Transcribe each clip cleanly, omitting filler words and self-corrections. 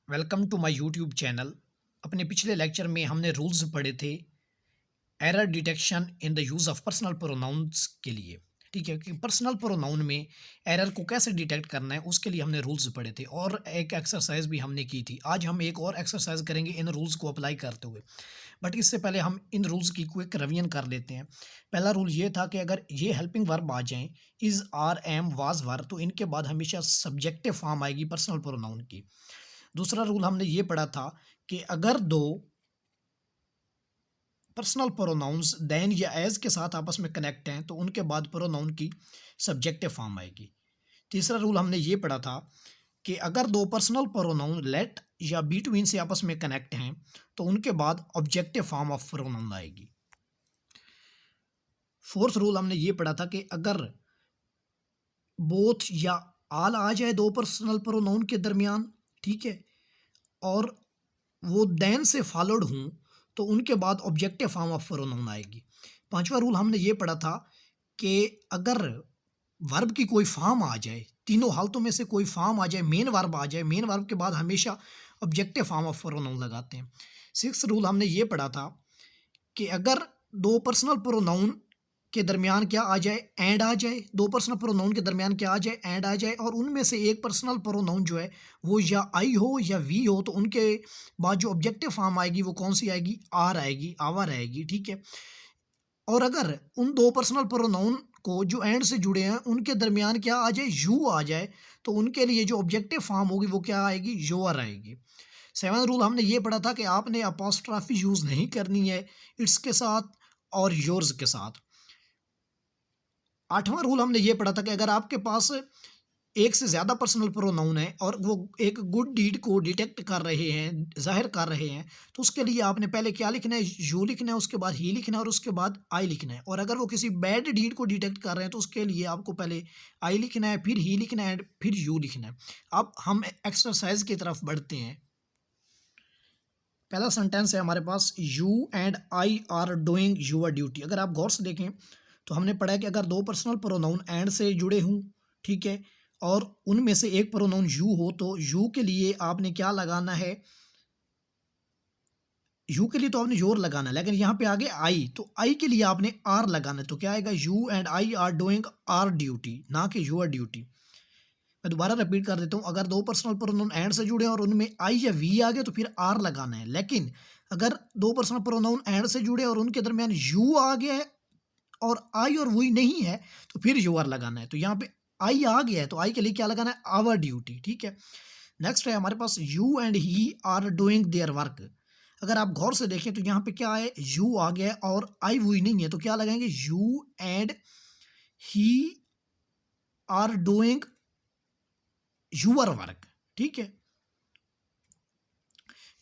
Welcome to my YouTube channel. अपने पिछले lecture में हमने रूल्स पढ़े थे error detection in the use of personal pronouns के लिए। ठीक है कि पर्सनल प्रोनाउन में एरर को कैसे डिटेक्ट करना है, उसके लिए हमने रूल्स पढ़े थे और एक एक्सरसाइज भी हमने की थी। आज हम एक और एक्सरसाइज करेंगे इन रूल्स को अप्लाई करते हुए। बट इससे पहले हम इन रूल्स की क्विक रिवीजन कर लेते हैं। पहला रूल ये था कि अगर ये हेल्पिंग वर्ब आ जाएं, इज़, आर, एम, वाज, वर, तो इनके बाद हमेशा सब्जेक्टिव फॉर्म आएगी पर्सनल प्रोनाउन की। दूसरा रूल हमने ये पढ़ा था कि अगर दो पर्सनल प्रोनाउंस देन या एज के साथ आपस में कनेक्ट हैं तो उनके बाद प्रोनाउन की सब्जेक्टिव फॉर्म आएगी। तीसरा रूल हमने ये पढ़ा था कि अगर दो पर्सनल प्रोनाउन लेट या बिटवीन से आपस में कनेक्ट हैं तो उनके बाद ऑब्जेक्टिव फॉर्म ऑफ प्रोनाउन आएगी। फोर्थ रूल हमने ये पढ़ा था कि अगर बोथ या आल आ जाए दो पर्सनल प्रोनाउन के दरमियान, ठीक है, और वो देन से फॉलोड हूँ तो उनके बाद ऑब्जेक्टिव फॉर्म ऑफ प्रोनाउन आएगी। पांचवा रूल हमने ये पढ़ा था कि अगर वर्ब की कोई फॉर्म आ जाए, तीनों हालतों में से कोई फॉर्म आ जाए, मेन वर्ब आ जाए, मेन वर्ब के बाद हमेशा ऑब्जेक्टिव फॉर्म ऑफ प्रोनाउन लगाते हैं। सिक्स्थ रूल हमने ये पढ़ा था कि अगर दो पर्सनल प्रोनाउन के दरमियान क्या आ जाए, एंड आ जाए, दो पर्सनल प्रोनाउन के दरमियान क्या आ जाए, एंड आ जाए, और उनमें से एक पर्सनल प्रोनाउन जो है वो या आई हो या वी हो, तो उनके बाद जो ऑब्जेक्टिव फॉर्म आएगी वो कौन सी आएगी, आर आएगी, आवर आएगी। ठीक है, और अगर उन दो पर्सनल प्रोनाउन को जो एंड से जुड़े हैं उनके दरमियान क्या आ जाए, यू आ जाए, तो उनके लिए जो ऑब्जेक्टिव फॉर्म होगी वो क्या आएगी, योर आएगी। सेवन रूल हमने ये पढ़ा था कि आपने अपॉस्ट्रॉफी यूज़ नहीं करनी है इट्स के साथ और योर्स के साथ। आठवां रूल हमने ये पढ़ा था कि अगर आपके पास एक से ज़्यादा पर्सनल प्रोनाउन है और वो एक गुड डीड को डिटेक्ट कर रहे हैं, ज़ाहिर कर रहे हैं, तो उसके लिए आपने पहले क्या लिखना है, यू लिखना है, उसके बाद ही लिखना है और उसके बाद आई लिखना है। और अगर वो किसी बैड डीड को डिटेक्ट कर रहे हैं तो उसके लिए आपको पहले आई लिखना है, फिर ही लिखना है, फिर यू लिखना है। अब हम एक्सरसाइज की तरफ बढ़ते हैं। पहला सेंटेंस है हमारे पास, you and I are doing your duty. अगर आप गौर से देखें तो हमने पढ़ा है कि अगर दो पर्सनल प्रोनाउन एंड से जुड़े हों, ठीक है, और उनमें से एक प्रोनाउन यू हो, तो यू के लिए आपने क्या लगाना है, यू के लिए तो आपने योर लगाना है, लेकिन यहाँ पे आगे आई, तो आई के लिए आपने आर लगाना है। तो क्या आएगा, you and I are doing our duty, ना कि यूर ड्यूटी। मैं दोबारा रिपीट कर देता हूँ, अगर दो पर्सनल प्रोनाउन एंड से जुड़े हैं और उनमें आई या वी आ गए तो फिर आर लगाना है, लेकिन अगर दो पर्सनल प्रोनाउन एंड से जुड़े और उनके दरमियान यू आ गया है और आई और वी नहीं है तो फिर यू आर लगाना है। तो यहाँ पे आई आ गया है तो आई के लिए क्या लगाना है, आवर ड्यूटी। ठीक है, नेक्स्ट है हमारे पास, you and he are doing their work. अगर आप गौर से देखें तो यहाँ पे क्या है, यू आ गया है और आई वी नहीं है, तो क्या लगाएंगे, you and he are doing your work. ठीक है,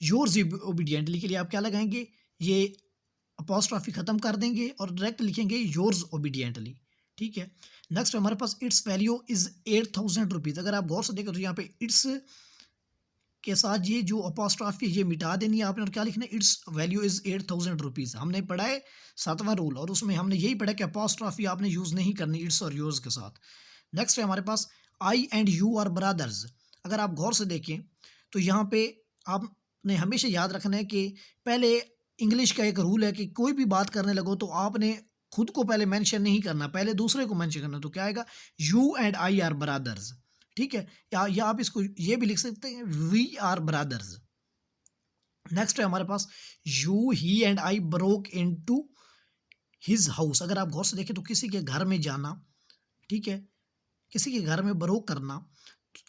योर्स ओबीडियंटली के लिए आप क्या लगाएंगे, ये अपॉस्ट्रॉफी खत्म कर देंगे और डायरेक्ट लिखेंगे योर्स ओबीडियंटली। ठीक है, नेक्स्ट हमारे पास, इट्स वैल्यू इज 8,000 रुपीज़। अगर आप गौर से देखें तो यहाँ पे इट्स के साथ ये जो अपॉस्ट्रॉफी ये मिटा देनी है आपने और क्या लिखना है, इट्स वैल्यू इज 8,000 रुपीज़। हमने पढ़ा है सातवां रूल और उसमें हमने यही पढ़ा कि अपॉस्ट्रॉफी आपने यूज़ नहीं करनी इट्स और योर्स के साथ। नेक्स्ट है हमारे पास, I and you are brothers. अगर आप गौर से देखें तो यहाँ पे आपने हमेशा याद रखना है कि पहले इंग्लिश का एक रूल है कि कोई भी बात करने लगो तो आपने खुद को पहले मेंशन नहीं करना, पहले दूसरे को मेंशन करना। तो क्या आएगा, you and I are brothers. ठीक है, या आप इसको ये भी लिख सकते हैं, वी आर ब्रदर्स। नेक्स्ट है हमारे पास, you he and I broke into his house. अगर आप गौर से देखें तो किसी के घर में जाना, ठीक है, किसी के घर में ब्रोक करना,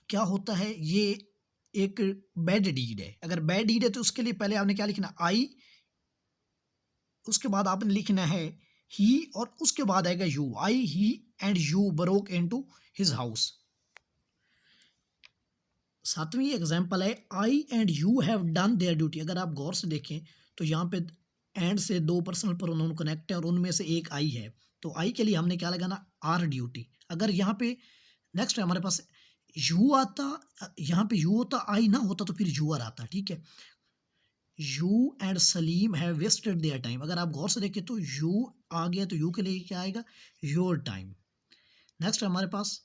क्या होता है, ये एक बैड डीड है। अगर बैड डीड है तो उसके लिए पहले आपने क्या लिखना, आई, उसके बाद आपने लिखना है ही और उसके बाद आएगा you, I he and you broke into his house. सातवीं एग्जाम्पल है, I and you have done their duty. अगर आप गौर से देखें तो यहाँ पे एंड से दो पर्सनल प्रोनाउन कनेक्ट है और उनमें से एक आई है, तो आई के लिए हमने क्या लगाना, आर ड्यूटी। अगर यहाँ पे नेक्स्ट है हमारे पास, यू आता, यहाँ पे यू होता, आई ना होता तो फिर यूआर आता। ठीक है, you and Salim have wasted their time. अगर आप गौर से देखें तो यू आ गया तो यू के लिए क्या आएगा, योर टाइम। नेक्स्ट है हमारे पास,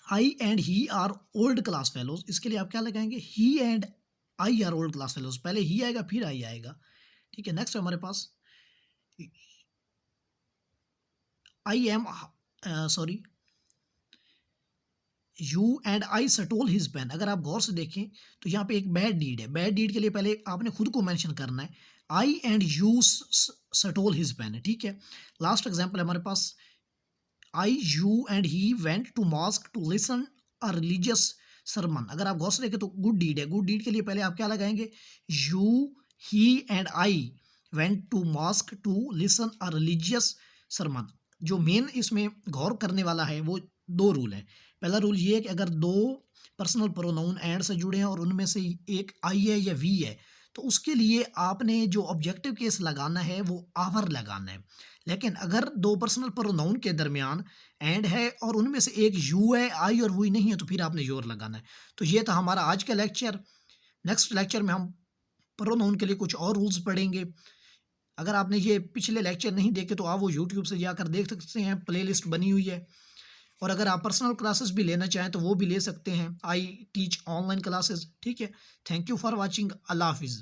I and he are old class fellows, इसके लिए आप क्या लगाएंगे, he and I are old class fellows, पहले ही आएगा फिर आई आएगा, ठीक है। नेक्स्ट है हमारे पास I am, sorry, you and I stole his pen, अगर आप गौर से देखें तो यहाँ पे एक बैड डीड है, बैड डीड के लिए पहले आपने खुद को मेंशन करना है, I and you stole his pen है, ठीक है। लास्ट एग्जांपल है हमारे पास I you and he went to mosque to listen a religious sermon, अगर आप गौर से देखें तो गुड डीड है, गुड डीड के लिए पहले आप क्या लगाएंगे, you he and I went to mosque to listen a religious sermon. जो मेन इसमें गौर करने वाला है वो दो रूल है। पहला रूल ये है कि अगर दो पर्सनल प्रोनाउन एंड से जुड़े हैं और उनमें से एक आई है या वी है, तो उसके लिए आपने जो ऑब्जेक्टिव केस लगाना है वो आवर लगाना है। लेकिन अगर दो पर्सनल प्रोनाउन के दरमियान एंड है और उनमें से एक यू है, आई और वी नहीं है, तो फिर आपने योर लगाना है। तो ये था हमारा आज का लेक्चर। नेक्स्ट लेक्चर में हम प्रोनाउन के लिए कुछ और रूल्स पढ़ेंगे। अगर आपने ये पिछले लेक्चर नहीं देखे तो आप वो यूट्यूब से जाकर देख सकते हैं, प्लेलिस्ट बनी हुई है। और अगर आप पर्सनल क्लासेस भी लेना चाहें तो वो भी ले सकते हैं, आई टीच ऑनलाइन क्लासेस, ठीक है। थैंक यू फॉर वॉचिंग, अल्लाह हाफिज़।